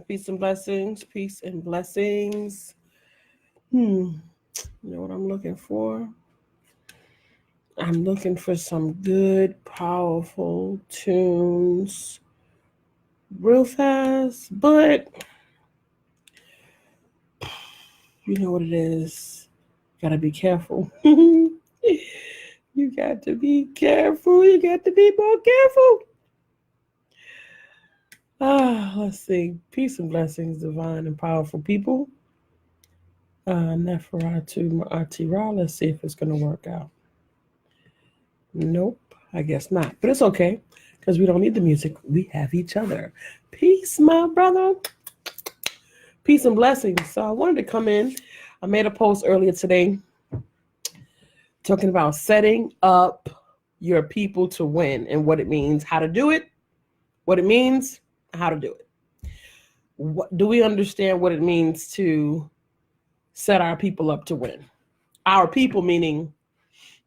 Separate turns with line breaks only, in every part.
Peace and blessings. Peace and blessings. You know what I'm looking for? I'm looking for some good, powerful tunes real fast, but you know what it is. Gotta be careful. You got to be careful. You got to be more careful. Let's see. Peace and blessings, divine and powerful people. Neferatu Ma'atira. Let's see if it's going to work out. Nope, I guess not. But it's okay because we don't need the music. We have each other. Peace, my brother. Peace and blessings. So I wanted to come in. I made a post earlier today talking about setting up your people to win and what it means, how to do it, what it means, how to do it. Do we understand what it means to set our people up to win? Our people meaning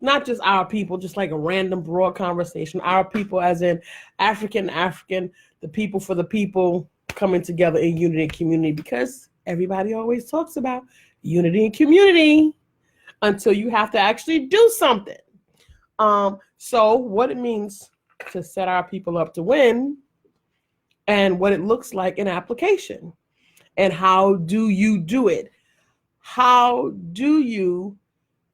not just our people, just like a random broad conversation. Our people as in African, the people for the people coming together in unity and community, because everybody always talks about unity and community until you have to actually do something. So what it means to set our people up to win and what it looks like in application. And how do you do it? How do you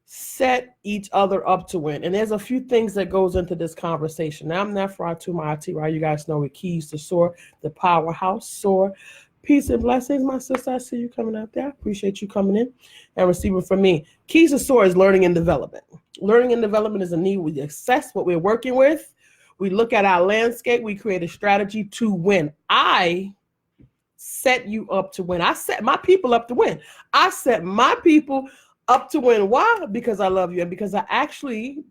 set each other up to win? And there's a few things that goes into this conversation. Now, I'm Neferatu Ma'atira. You guys know it. Keys to SOAR, the powerhouse SOAR. Peace and blessings, my sister. I see you coming out there. I appreciate you coming in and receiving from me. Keys to SOAR is learning and development. Learning and development is a need. We assess what we're working with. We look at our landscape. We create a strategy to win. I set you up to win. I set my people up to win. I set my people up to win. Why? Because I love you and because I actually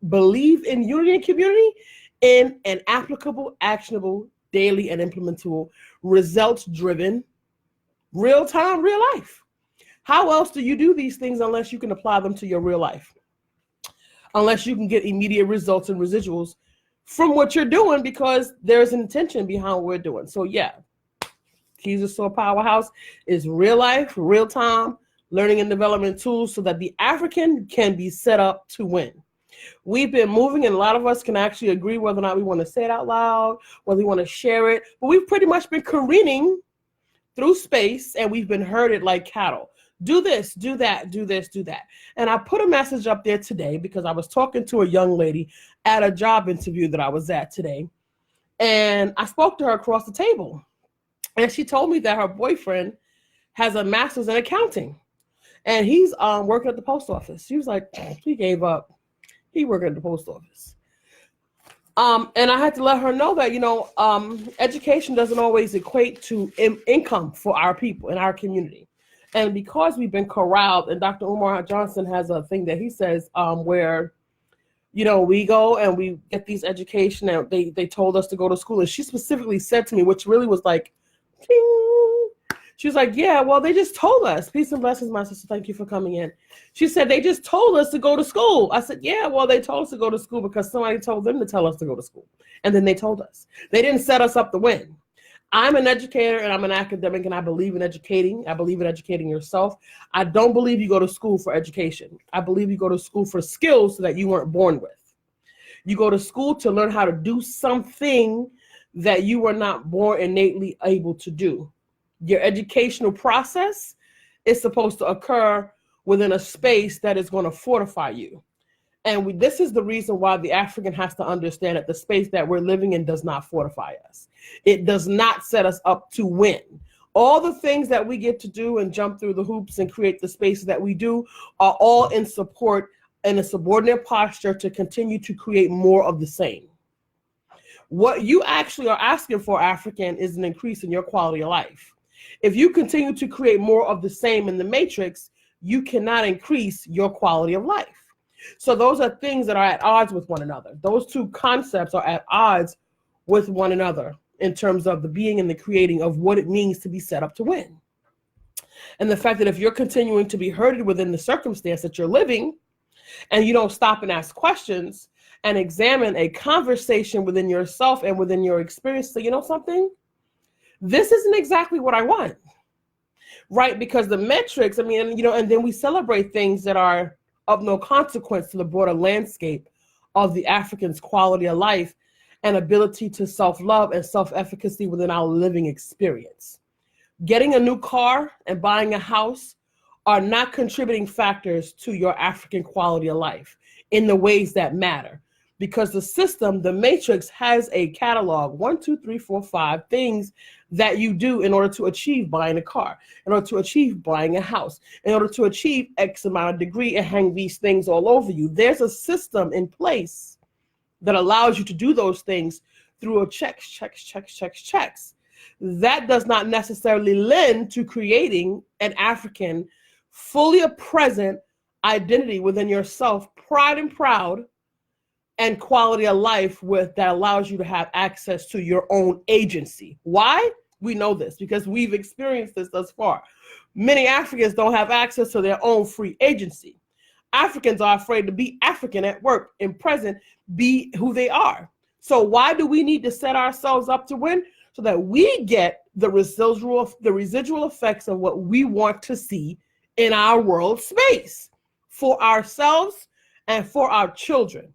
believe in unity and community in an applicable, actionable, daily, and implementable, results-driven, real-time, real life. How else do you do these things unless you can apply them to your real life? Unless you can get immediate results and residuals from what you're doing because there's an intention behind what we're doing. So yeah, Keys to SOAR Powerhouse is real life, real time, learning and development tools so that the African can be set up to win. We've been moving, and a lot of us can actually agree whether or not we want to say it out loud, whether we want to share it, but we've pretty much been careening through space, and we've been herded like cattle. Do this, do that, do this, do that. And I put a message up there today because I was talking to a young lady at a job interview that I was at today, and I spoke to her across the table, and she told me that her boyfriend has a master's in accounting, and he's working at the post office. She was like, he gave up. He worked at the post office. And I had to let her know that, education doesn't always equate to income for our people in our community. And because we've been corralled, and Dr. Umar Johnson has a thing that he says where, we go and we get these education and they told us to go to school. And she specifically said to me, which really was like, ting. She was like, yeah, well, they just told us. Peace and blessings, my sister. Thank you for coming in. She said, they just told us to go to school. I said, yeah, well, they told us to go to school because somebody told them to tell us to go to school. And then they told us. They didn't set us up to win. I'm an educator and I'm an academic and I believe in educating. I believe in educating yourself. I don't believe you go to school for education. I believe you go to school for skills that you weren't born with. You go to school to learn how to do something that you were not born innately able to do. Your educational process is supposed to occur within a space that is going to fortify you. And this is the reason why the African has to understand that the space that we're living in does not fortify us. It does not set us up to win. All the things that we get to do and jump through the hoops and create the spaces that we do are all in support and a subordinate posture to continue to create more of the same. What you actually are asking for, African, is an increase in your quality of life. If you continue to create more of the same in the matrix, you cannot increase your quality of life. So those are things that are at odds with one another. Those two concepts are at odds with one another in terms of the being and the creating of what it means to be set up to win. And the fact that if you're continuing to be herded within the circumstance that you're living and you don't stop and ask questions and examine a conversation within yourself and within your experience, so you know something? This isn't exactly what I want, right? Because the metrics, I mean, you know, and then we celebrate things that are of no consequence to the broader landscape of the African's quality of life and ability to self-love and self-efficacy within our living experience. Getting a new car and buying a house are not contributing factors to your African quality of life in the ways that matter. Because the system, the matrix, has a catalog, 1, 2, 3, 4, 5 things that you do in order to achieve buying a car, in order to achieve buying a house, in order to achieve X amount of degree and hang these things all over you. There's a system in place that allows you to do those things through a checks. That does not necessarily lend to creating an African fully present identity within yourself, pride and proud, and quality of life with that allows you to have access to your own agency. Why? We know this because we've experienced this thus far. Many Africans don't have access to their own free agency. Africans are afraid to be African at work, in present, be who they are. So why do we need to set ourselves up to win? So that we get the residual effects of what we want to see in our world space for ourselves and for our children.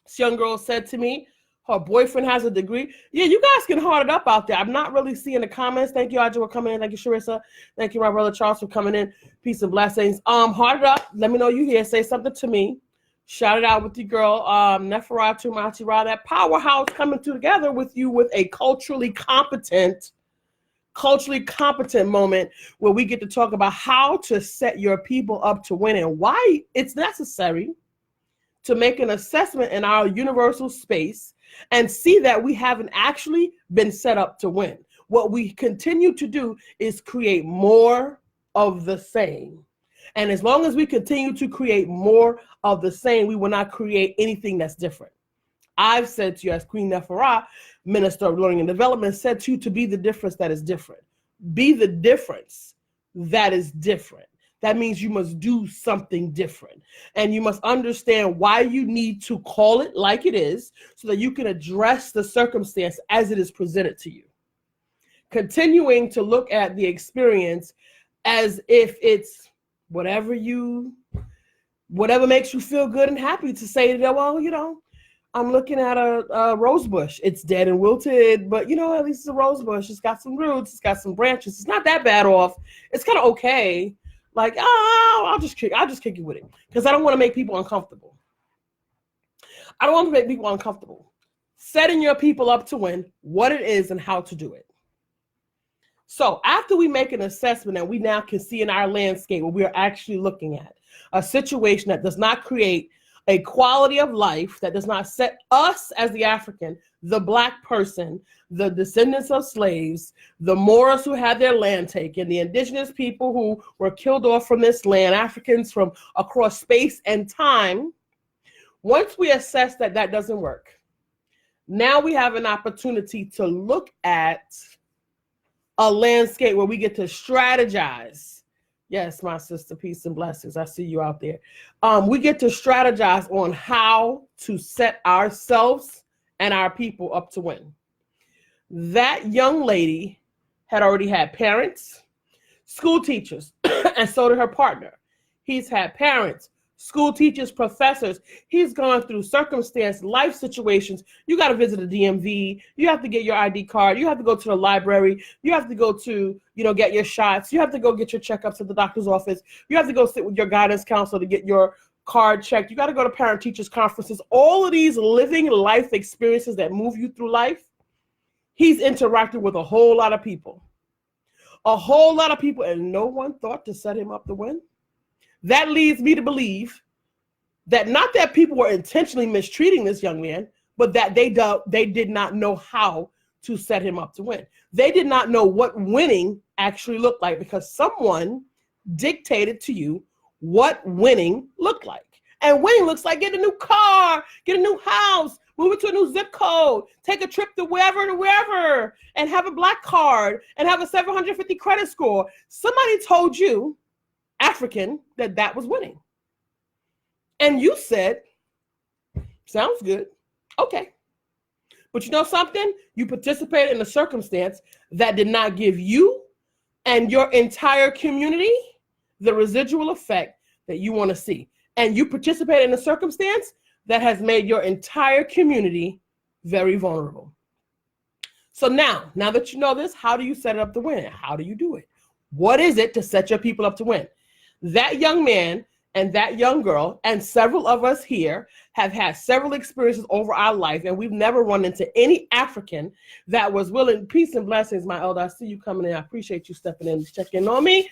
This young girl said to me, her boyfriend has a degree. Yeah, you guys can hard it up out there. I'm not really seeing the comments. Thank you, Audrey, for coming in. Thank you, Sharissa. Thank you, my brother Charles, for coming in. Peace and blessings. Hard it up. Let me know you here. Say something to me. Shout it out with your girl, Neferatu Matira, that powerhouse coming together with you with a culturally competent moment where we get to talk about how to set your people up to win and why it's necessary to make an assessment in our universal space and see that we haven't actually been set up to win. What we continue to do is create more of the same. And as long as we continue to create more of the same, we will not create anything that's different. I've said to you as Queen Neferah, Minister of Learning and Development, said to you to be the difference that is different. Be the difference that is different. That means you must do something different. And you must understand why you need to call it like it is so that you can address the circumstance as it is presented to you. Continuing to look at the experience as if it's whatever makes you feel good and happy to say that, well, you know, I'm looking at a rose bush. It's dead and wilted, but you know, at least it's a rose bush. It's got some roots. It's got some branches. It's not that bad off. It's kind of okay. Like, I'll just kick you with it because I don't want to make people uncomfortable. I don't want to make people uncomfortable. Setting your people up to win, what it is and how to do it. So after we make an assessment and we now can see in our landscape what we are actually looking at, a situation that does not create a quality of life, that does not set us as the African, the Black person, the descendants of slaves, the Moors who had their land taken, the indigenous people who were killed off from this land, Africans from across space and time. Once we assess that that doesn't work, now we have an opportunity to look at a landscape where we get to strategize. Yes, my sister, peace and blessings. I see you out there. We get to strategize on how to set ourselves and our people up to win. That young lady had already had parents, school teachers, and so did her partner. He's had parents, school teachers, professors. He's gone through circumstance, life situations. You got to visit a DMV. You have to get your ID card. You have to go to the library. You have to go to, get your shots. You have to go get your checkups at the doctor's office. You have to go sit with your guidance counselor to get your card checked. You got to go to parent teachers conferences. All of these living life experiences that move you through life. He's interacted with a whole lot of people. And no one thought to set him up to win. That leads me to believe that not that people were intentionally mistreating this young man, but that they did not know how to set him up to win. They did not know what winning actually looked like because someone dictated to you what winning looked like. And winning looks like get a new car, get a new house, move it to a new zip code, take a trip to wherever, and have a black card and have a 750 credit score. Somebody told you, African, that was winning. And you said, sounds good. Okay. But you know something? You participated in a circumstance that did not give you and your entire community the residual effect that you want to see. And you participated in a circumstance that has made your entire community very vulnerable. So now that you know this, how do you set it up to win? How do you do it? What is it to set your people up to win? That young man and that young girl, and several of us here, have had several experiences over our life, and we've never run into any African that was willing. Peace and blessings, my elder. I see you coming in. I appreciate you stepping in and checking on me.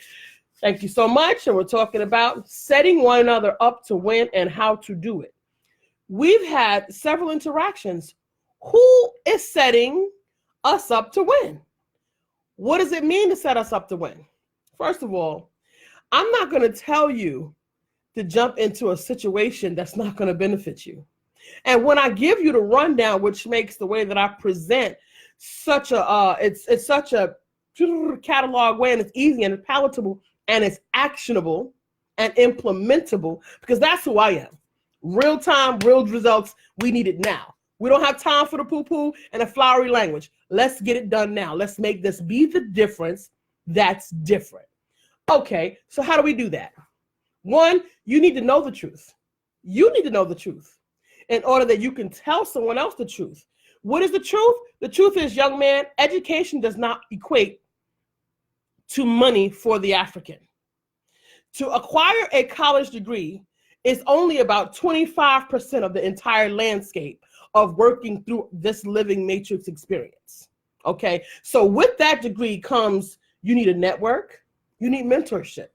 Thank you so much. And we're talking about setting one another up to win and how to do it. We've had several interactions. Who is setting us up to win? What does it mean to set us up to win? First of all, I'm not going to tell you to jump into a situation that's not going to benefit you. And when I give you the rundown, which makes the way that I present such a, it's such a catalog way, and it's easy and it's palatable and it's actionable and implementable, because that's who I am. Real time, real results. We need it now. We don't have time for the poo-poo and a flowery language. Let's get it done now. Let's make this be the difference that's different. Okay, so how do we do that? One, you need to know the truth. You need to know the truth in order that you can tell someone else the truth. What is the truth? The truth is, young man, education does not equate to money for the African. To acquire a college degree is only about 25% of the entire landscape of working through this living matrix experience. Okay, so with that degree comes, you need a network, you need mentorship,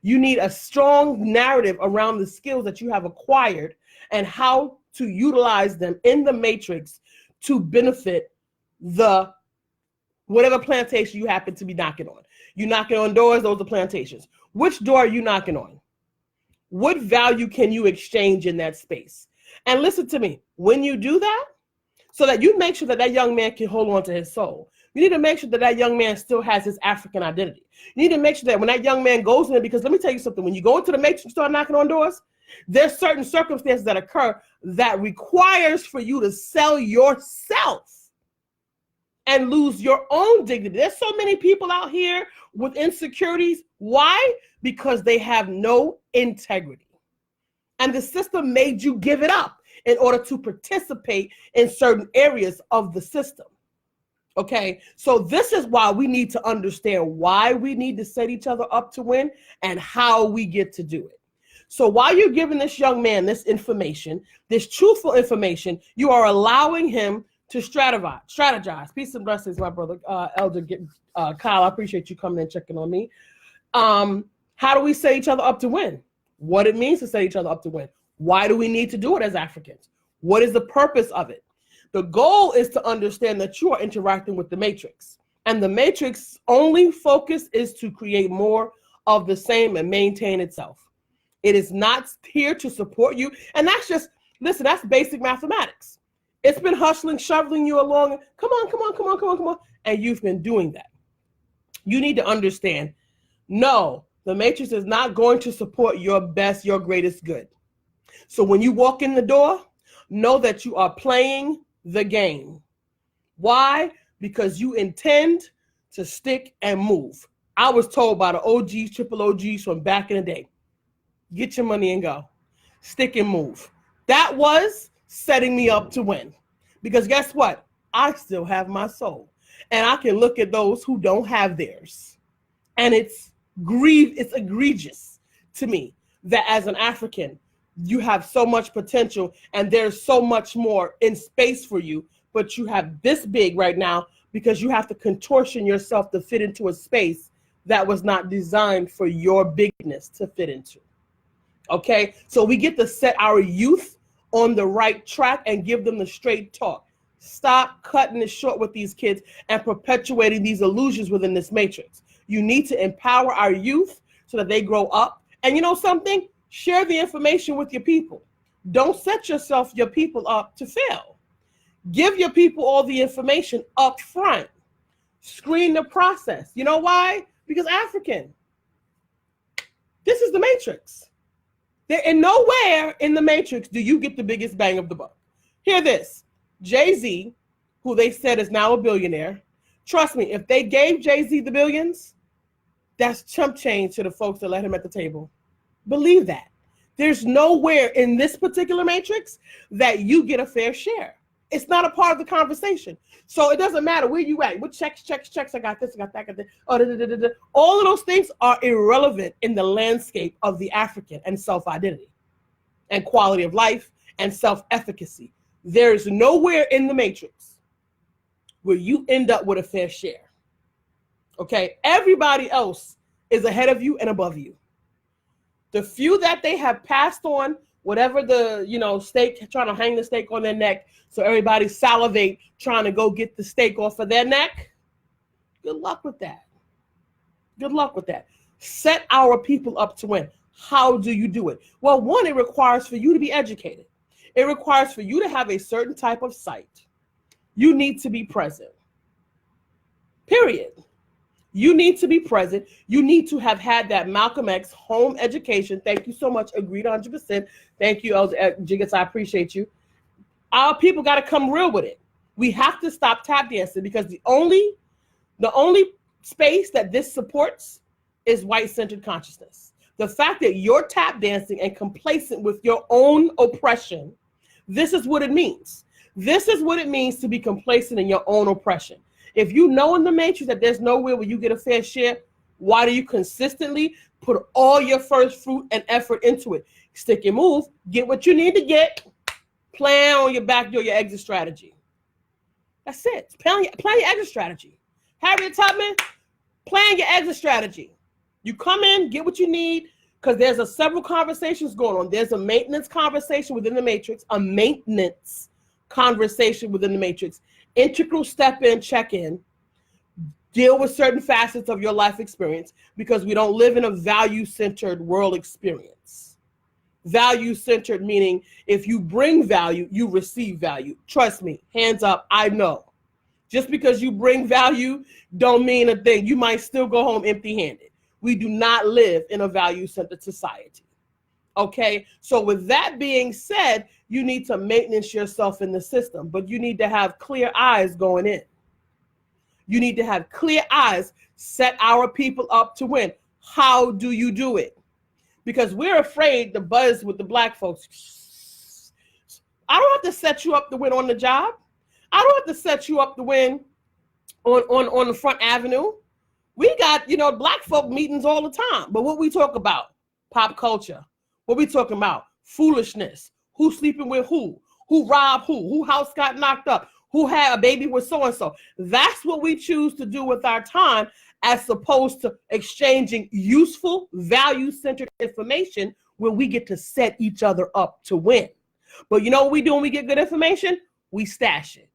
you need a strong narrative around the skills that you have acquired and how to utilize them in the matrix to benefit the whatever plantation you happen to be knocking on. You're knocking on doors, those are plantations. Which door are you knocking on? What value can you exchange in that space? And listen to me, when you do that, so that you make sure that that young man can hold on to his soul, you need to make sure that that young man still has his African identity. You need to make sure that when that young man goes in there, because let me tell you something, when you go into the matrix and start knocking on doors, there's certain circumstances that occur that requires for you to sell yourself and lose your own dignity. There's so many people out here with insecurities. Why? Because they have no integrity. And the system made you give it up in order to participate in certain areas of the system. Okay, so this is why we need to understand why we need to set each other up to win and how we get to do it. So while you're giving this young man this information, this truthful information, you are allowing him to strategize. Peace and blessings, my brother, Elder Kyle. I appreciate you coming and checking on me. How do we set each other up to win? What it means to set each other up to win. Why do we need to do it as Africans? What is the purpose of it? The goal is to understand that you are interacting with the matrix, and the matrix only focus is to create more of the same and maintain itself. It is not here to support you. And that's just, listen, that's basic mathematics. It's been hustling, shoveling you along. Come on. And you've been doing that. You need to understand, no, the matrix is not going to support your best, your greatest good. So when you walk in the door, know that you are playing the game. Why? Because you intend to stick and move. I was told by the OGs, triple OGs from back in the day, get your money and go. Stick and move. That was setting me up to win. Because guess what? I still have my soul. And I can look at those who don't have theirs. And it's egregious to me that as an African, you have so much potential and there's so much more in space for you, but you have this big right now because you have to contortion yourself to fit into a space that was not designed for your bigness to fit into. Okay, so we get to set our youth on the right track and give them the straight talk. Stop cutting it short with these kids and perpetuating these illusions within this matrix. You need to empower our youth so that they grow up. And you know something? Share the information with your people. Don't set your people up to fail. Give your people all the information up front. Screen the process. You know why? Because African. This is the matrix. And nowhere in the matrix do you get the biggest bang of the buck. Hear this. Jay-Z who they said is now a billionaire. Trust me, if they gave Jay-Z the billions, that's chump change to the folks that let him at the table. Believe that. There's nowhere in this particular matrix that you get a fair share. It's not a part of the conversation. So it doesn't matter where you at. What checks, I got this, I got that, I got that. Oh, da, da, da, da. All of those things are irrelevant in the landscape of the African and self-identity and quality of life and self-efficacy. There's nowhere in the matrix where you end up with a fair share. Okay, everybody else is ahead of you and above you. The few that they have passed on, whatever the, stake, trying to hang the stake on their neck, so everybody salivate trying to go get the stake off of their neck. Good luck with that. Good luck with that. Set our people up to win. How do you do it? Well, one, it requires for you to be educated. It requires for you to have a certain type of sight. You need to be present. Period. You need to be present. You need to have had that Malcolm X home education. Thank you so much. Agreed 100%. Thank you, Elder Jiggets. I appreciate you. Our people got to come real with it. We have to stop tap dancing because the only space that this supports is white-centered consciousness. The fact that you're tap dancing and complacent with your own oppression, this is what it means. This is what it means to be complacent in your own oppression. If you know in the matrix that there's nowhere where you get a fair share, why do you consistently put all your first fruit and effort into it? Stick and move, get what you need to get, plan on your back door, your exit strategy. That's it. Plan your exit strategy. Harriet Tubman, plan your exit strategy. You come in, get what you need, because there's several conversations going on. There's a maintenance conversation within the matrix, a maintenance conversation within the matrix. Integral step in, check in, deal with certain facets of your life experience because we don't live in a value-centered world experience. Value-centered meaning if you bring value, you receive value. Trust me, hands up, I know. Just because you bring value don't mean a thing. You might still go home empty-handed. We do not live in a value-centered society. Okay, so with that being said, you need to maintenance yourself in the system, but you need to have clear eyes going in. You need to have clear eyes, set our people up to win. How do you do it? Because we're afraid to buzz with the black folks. I don't have to set you up to win on the job. I don't have to set you up to win on the front avenue. We got, black folk meetings all the time, but what we talk about? Pop culture. What we talking about? Foolishness. Who's sleeping with who robbed who house got knocked up, who had a baby with so-and-so. That's what we choose to do with our time as opposed to exchanging useful, value-centered information when we get to set each other up to win. But you know what we do when we get good information? We stash it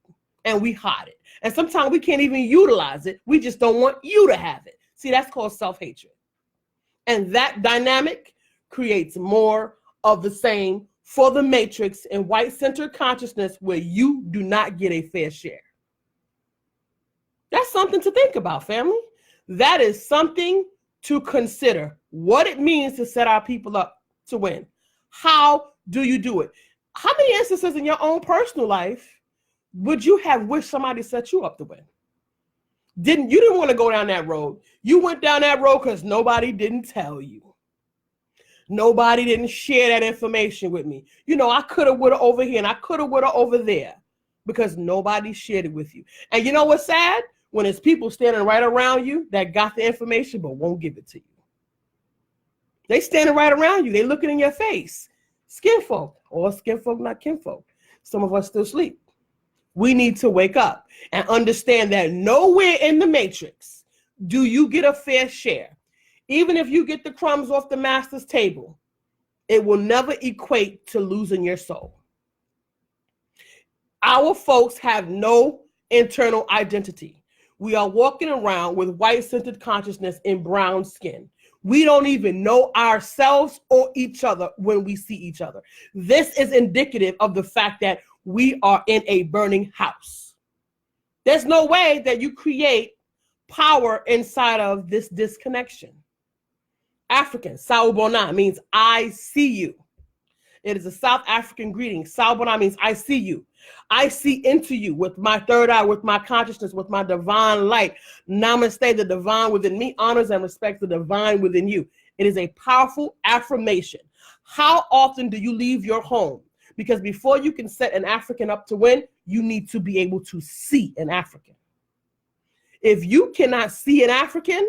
and we hide it. And sometimes we can't even utilize it. We just don't want you to have it. See, that's called self-hatred. And that dynamic creates more of the same for the matrix and white-centered consciousness where you do not get a fair share. That's something to think about, family. That is something to consider. What it means to set our people up to win. How do you do it? How many instances in your own personal life would you have wished somebody set you up to win? You didn't want to go down that road. You went down that road because nobody didn't tell you. Nobody didn't share that information with me. I coulda, woulda over here and I coulda, woulda over there because nobody shared it with you. And you know what's sad? When it's people standing right around you that got the information but won't give it to you. They standing right around you. They looking in your face. Skinfolk or skinfolk, not kinfolk. Some of us still sleep. We need to wake up and understand that nowhere in the matrix do you get a fair share. Even if you get the crumbs off the master's table, it will never equate to losing your soul. Our folks have no internal identity. We are walking around with white-centered consciousness and brown skin. We don't even know ourselves or each other when we see each other. This is indicative of the fact that we are in a burning house. There's no way that you create power inside of this disconnection. African, Saubona, means I see you. It is a South African greeting. Sawubona means I see you. I see into you with my third eye, with my consciousness, with my divine light. Namaste, the divine within me honors and respects the divine within you. It is a powerful affirmation. How often do you leave your home? Because before you can set an African up to win, you need to be able to see an African. If you cannot see an African,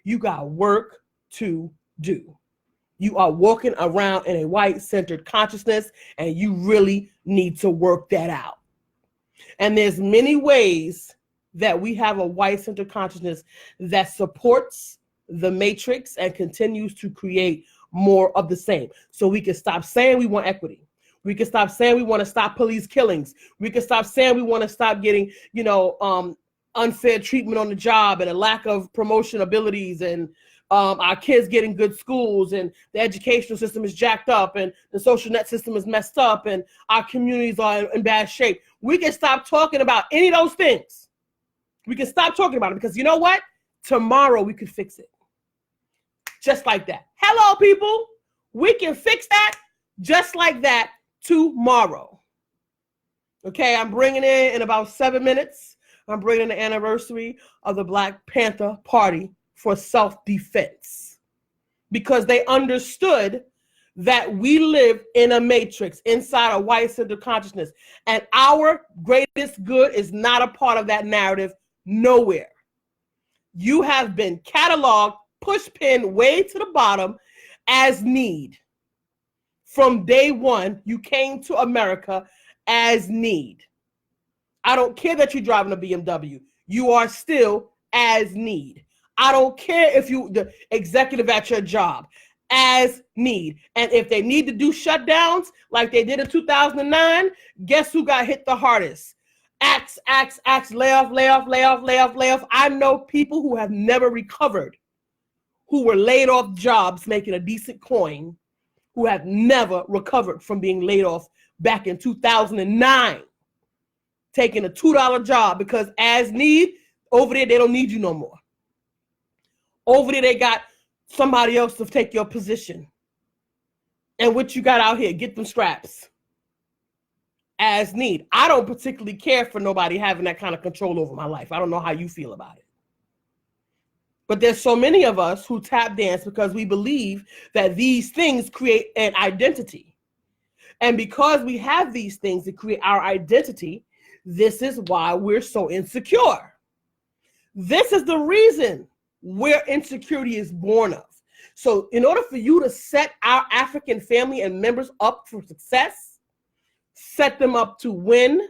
you got work to do. You are walking around in a white-centered consciousness, and you really need to work that out. And there's many ways that we have a white-centered consciousness that supports the matrix and continues to create more of the same. So we can stop saying we want equity. We can stop saying we want to stop police killings. We can stop saying we want to stop getting, unfair treatment on the job and a lack of promotion abilities, and our kids getting good schools, and the educational system is jacked up, and the social net system is messed up, and our communities are in bad shape. We can stop talking about any of those things. We can stop talking about it, because you know what? Tomorrow we could fix it. Just like that. Hello, people. We can fix that just like that tomorrow. Okay, I'm bringing in about 7 minutes. I'm bringing the anniversary of the Black Panther Party for self-defense, because they understood that we live in a matrix inside a white-centered consciousness, and our greatest good is not a part of that narrative nowhere. You have been cataloged, push-pinned way to the bottom as need. From day one, you came to America as need. I don't care that you're driving a BMW. You are still as need. I don't care if you the executive at your job, as need. And if they need to do shutdowns like they did in 2009, guess who got hit the hardest? Axe, layoff. I know people who have never recovered, who were laid off jobs making a decent coin, who have never recovered from being laid off back in 2009, taking a $2 job, because as need, over there, they don't need you no more. Over there, they got somebody else to take your position. And what you got out here, get them scraps. As need. I don't particularly care for nobody having that kind of control over my life. I don't know how you feel about it. But there's so many of us who tap dance because we believe that these things create an identity. And because we have these things that create our identity, this is why we're so insecure. This is the reason where insecurity is born of. So in order for you to set our African family and members up for success, set them up to win,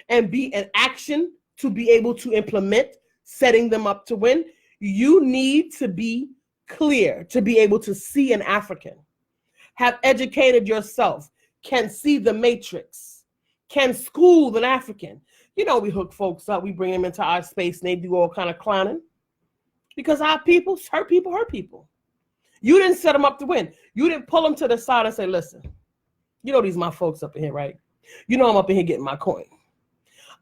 and be an action to be able to implement setting them up to win, you need to be clear to be able to see an African, have educated yourself, can see the matrix, can school an African. You know, we hook folks up, we bring them into our space, and they do all kind of clowning. Because our people hurt people. You didn't set them up to win. You didn't pull them to the side and say, listen, you know these my folks up in here, right? You know I'm up in here getting my coin.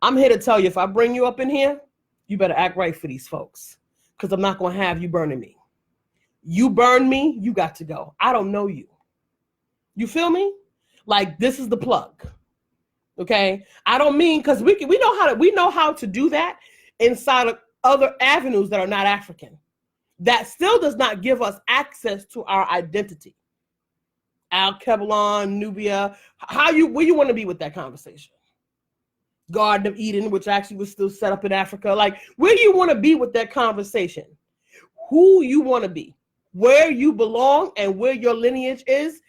I'm here to tell you, if I bring you up in here, you better act right for these folks, because I'm not going to have you burning me. You burn me, you got to go. I don't know you. You feel me? Like, this is the plug. Okay? I don't mean, because we know how to do that inside of other avenues that are not African. That still does not give us access to our identity. Al-Kebalon, Nubia, where you want to be with that conversation? Garden of Eden, which actually was still set up in Africa. Like, where do you want to be with that conversation? Who you want to be, where you belong, and where your lineage is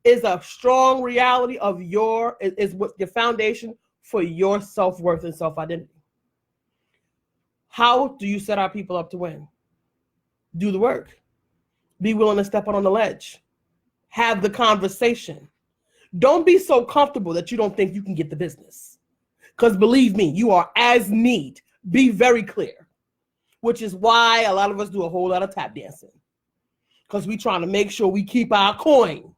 a strong reality of is what your foundation for your self-worth and self-identity. How do you set our people up to win? Do the work. Be willing to step out on the ledge. Have the conversation. Don't be so comfortable that you don't think you can get the business. Because believe me, you are as need. Be very clear. Which is why a lot of us do a whole lot of tap dancing. Because we're trying to make sure we keep our coin.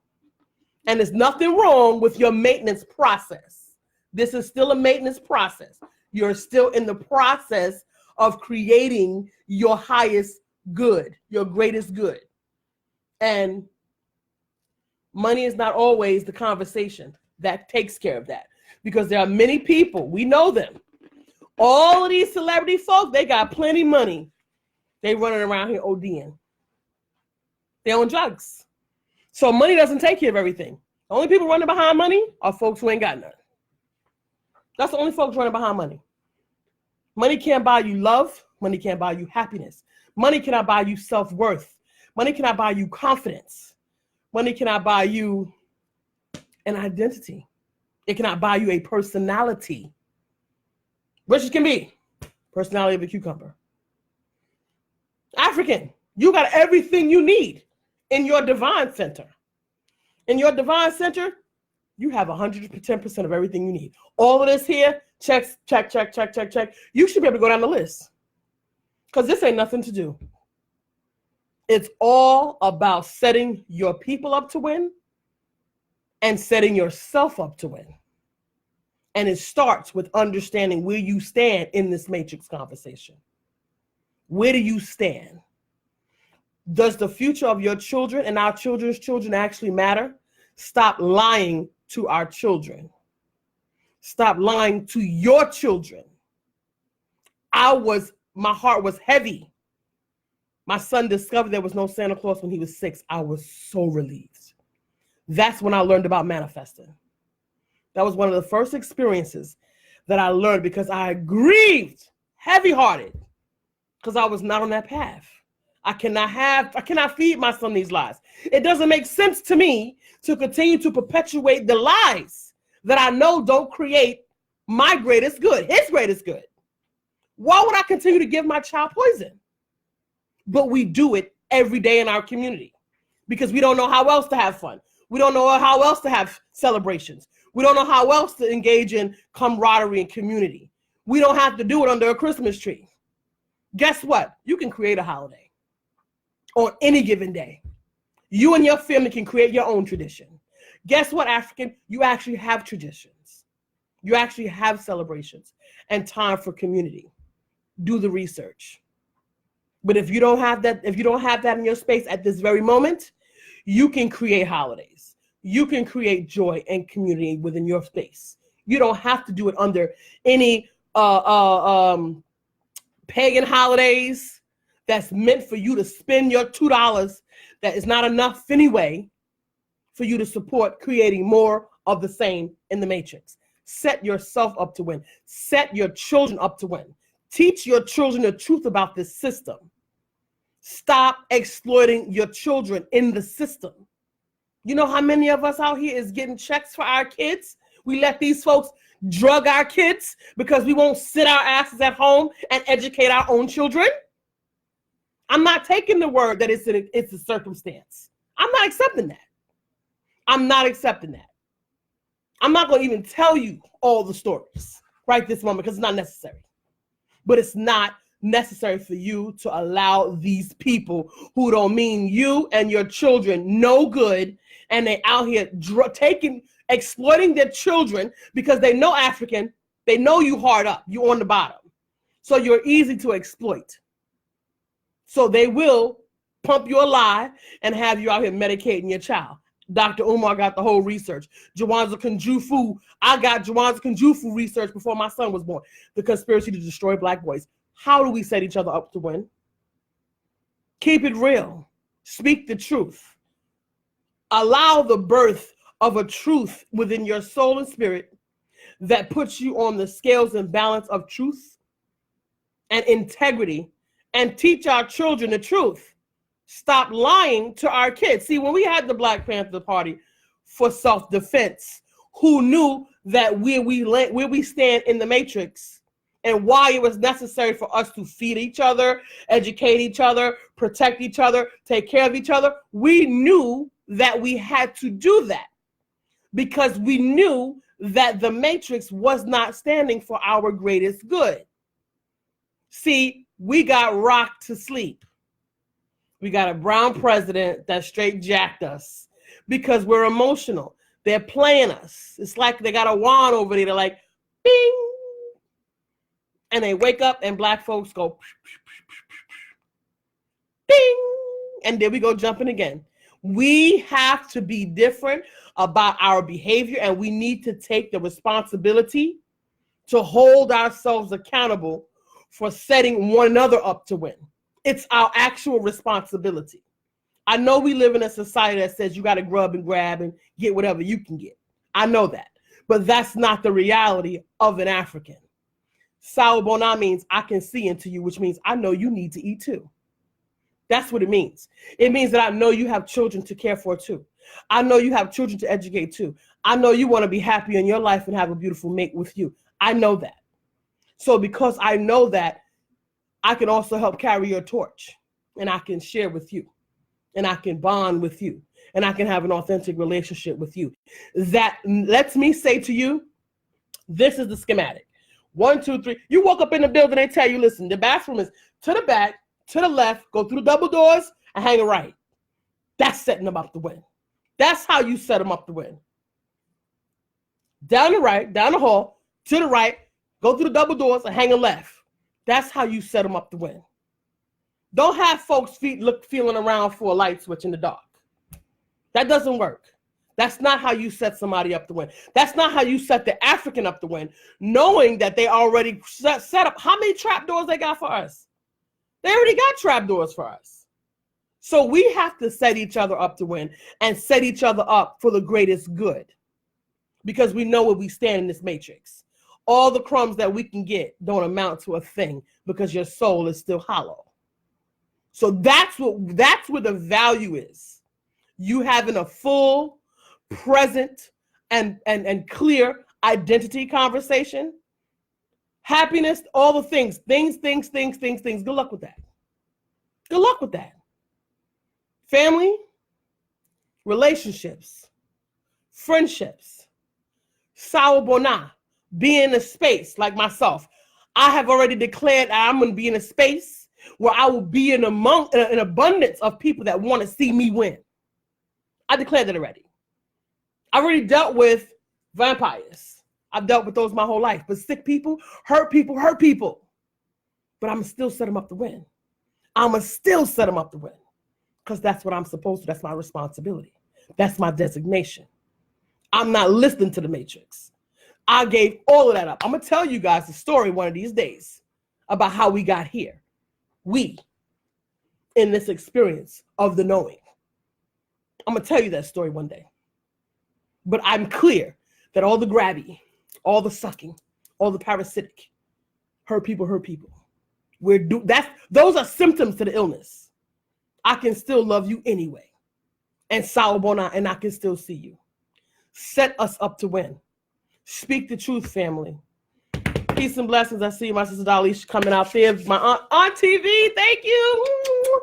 And there's nothing wrong with your maintenance process. This is still a maintenance process. You're still in the process of creating your highest good, your greatest good. And Money is not always the conversation that takes care of that, because there are many people, we know them. All of these celebrity folk, they got plenty money. They running around here ODing. They own drugs. So money doesn't take care of everything. The only people running behind money are folks who ain't got none. That's the only folks running behind money. Money can't buy you love. Money can't buy you happiness. Money cannot buy you self-worth. Money cannot buy you confidence. Money cannot buy you an identity. It cannot buy you a personality. Rich can be personality of a cucumber. African, you got everything you need in your divine center. In your divine center, you have 110% of everything you need. All of this here, checks, check, check, check, check, check. You should be able to go down the list, because this ain't nothing to do. It's all about setting your people up to win and setting yourself up to win. And it starts with understanding where you stand in this matrix conversation. Where do you stand? Does the future of your children and our children's children actually matter? Stop lying to our children. Stop lying to your children. My heart was heavy. My son discovered there was no Santa Claus when he was 6. I was so relieved. That's when I learned about manifesting. That was one of the first experiences that I learned, because I grieved heavy-hearted because I was not on that path. I cannot feed my son these lies. It doesn't make sense to me to continue to perpetuate the lies that I know don't create my greatest good, his greatest good. Why would I continue to give my child poison? But we do it every day in our community because we don't know how else to have fun. We don't know how else to have celebrations. We don't know how else to engage in camaraderie and community. We don't have to do it under a Christmas tree. Guess what? You can create a holiday on any given day. You and your family can create your own tradition. Guess what, African? You actually have traditions. You actually have celebrations and time for community. Do the research. But if you don't have that, in your space at this very moment, you can create holidays. You can create joy and community within your space. You don't have to do it under any pagan holidays that's meant for you to spend your $2 that is not enough anyway for you to support creating more of the same in the matrix. Set yourself up to win. Set your children up to win. Teach your children the truth about this system. Stop exploiting your children in the system. You know how many of us out here is getting checks for our kids? We let these folks drug our kids because we won't sit our asses at home and educate our own children. I'm not taking the word that it's a circumstance. I'm not accepting that. I'm not accepting that. I'm not going to even tell you all the stories right this moment because it's not necessary. But it's not necessary for you to allow these people who don't mean you and your children no good, and they out here exploiting their children because they know African, they know you hard up, you on the bottom. So you're easy to exploit. So they will pump you a lie and have you out here medicating your child. Dr. Umar got the whole research. Jawanza Kunjufu, I got Jawanza Kunjufu research before my son was born. The conspiracy to destroy Black boys. How do we set each other up to win? Keep it real. Speak the truth. Allow the birth of a truth within your soul and spirit that puts you on the scales and balance of truth and integrity, and teach our children the truth. Stop lying to our kids. See, when we had the Black Panther Party for self-defense, who knew that where we stand in the matrix and why it was necessary for us to feed each other, educate each other, protect each other, take care of each other, we knew that we had to do that because we knew that the matrix was not standing for our greatest good. See, we got rocked to sleep. We got a brown president that straight jacked us because we're emotional. They're playing us. It's like they got a wand over there. They're like, bing. And they wake up and Black folks go, bing. And there we go jumping again. We have to be different about our behavior, and we need to take the responsibility to hold ourselves accountable for setting one another up to win. It's our actual responsibility. I know we live in a society that says you got to grub and grab and get whatever you can get. I know that. But that's not the reality of an African. Sawubona means I can see into you, which means I know you need to eat too. That's what it means. It means that I know you have children to care for too. I know you have children to educate too. I know you want to be happy in your life and have a beautiful mate with you. I know that. So because I know that, I can also help carry your torch, and I can share with you, and I can bond with you, and I can have an authentic relationship with you. That lets me say to you, this is the schematic. 1, 2, 3. You walk up in the building, they tell you, listen, the bathroom is to the back, to the left, go through the double doors, and hang a right. That's setting them up to win. That's how you set them up to win. Down the right, down the hall, to the right, go through the double doors, and hang a left. That's how you set them up to win. Don't have folks' feet feeling around for a light switch in the dark. That doesn't work. That's not how you set somebody up to win. That's not how you set the African up to win, knowing that they already set up. How many trap doors they got for us? They already got trap doors for us. So we have to set each other up to win and set each other up for the greatest good, because we know where we stand in this matrix. All the crumbs that we can get don't amount to a thing because your soul is still hollow. So that's where the value is. You having a full, present, and clear identity conversation. Happiness, all the things. Good luck with that. Good luck with that. Family, relationships, friendships, sawubona, be in a space like myself. I have already declared that I'm going to be in a space where I will be in an abundance of people that want to see me win. I declared that already. I already dealt with vampires. I've dealt with those my whole life. But sick people. But I'm going to still set them up to win. I'm going to still set them up to win. Because that's what I'm supposed to. That's my responsibility. That's my designation. I'm not listening to the matrix. I gave all of that up. I'm going to tell you guys the story one of these days about how we got here. We, in this experience of the knowing. I'm going to tell you that story one day. But I'm clear that all the grabby, all the sucking, all the parasitic, hurt people. Those are symptoms to the illness. I can still love you anyway. And sawubona, and I can still see you. Set us up to win. Speak the truth, family. Peace and blessings. I see my sister Dolly coming out there. My aunt on TV. Thank you.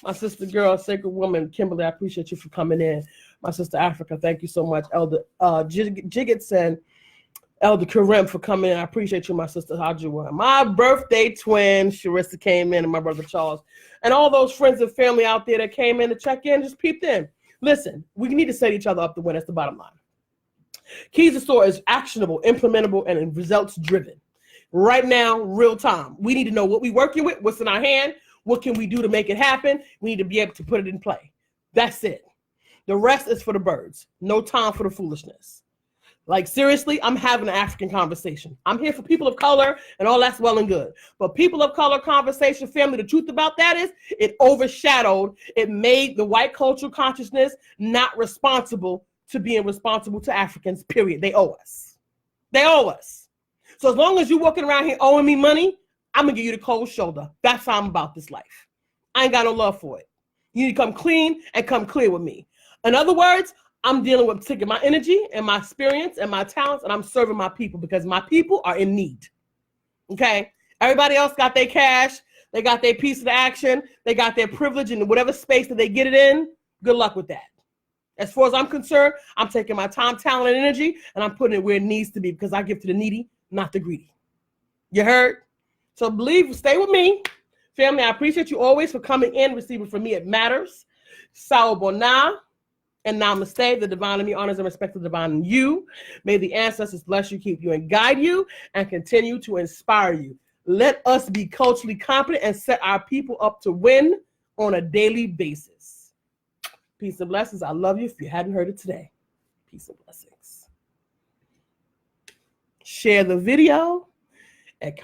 My sister girl, sacred woman, Kimberly, I appreciate you for coming in. My sister Africa, thank you so much. Elder Jiggets and Elder Karim for coming in. I appreciate you, my sister Hajua. My birthday twin, Sharissa, came in, and my brother Charles. And all those friends and family out there that came in to check in, just peeped in. Listen, we need to set each other up to win. That's the bottom line. Keys2SOAR is actionable, implementable, and results driven. Right now, real time. We need to know what we're working with, what's in our hand, what can we do to make it happen. We need to be able to put it in play. That's it. The rest is for the birds. No time for the foolishness. Like, seriously, I'm having an African conversation. I'm here for people of color, and all that's well and good. But people of color conversation, family, the truth about that is it overshadowed, it made the white cultural consciousness not responsible to being responsible to Africans, period. They owe us. They owe us. So as long as you're walking around here owing me money, I'm going to give you the cold shoulder. That's how I'm about this life. I ain't got no love for it. You need to come clean and come clear with me. In other words, I'm dealing with taking my energy and my experience and my talents, and I'm serving my people because my people are in need. Okay? Everybody else got their cash. They got their piece of the action. They got their privilege in whatever space that they get it in. Good luck with that. As far as I'm concerned, I'm taking my time, talent, and energy, and I'm putting it where it needs to be because I give to the needy, not the greedy. You heard? So stay with me. Family, I appreciate you always for coming in, receiving from me. It matters. Sawubona and namaste. The divine in me honors and respects the divine in you. May the ancestors bless you, keep you, and guide you, and continue to inspire you. Let us be culturally competent and set our people up to win on a daily basis. Peace and blessings. I love you if you hadn't heard it today. Peace and blessings. Share the video at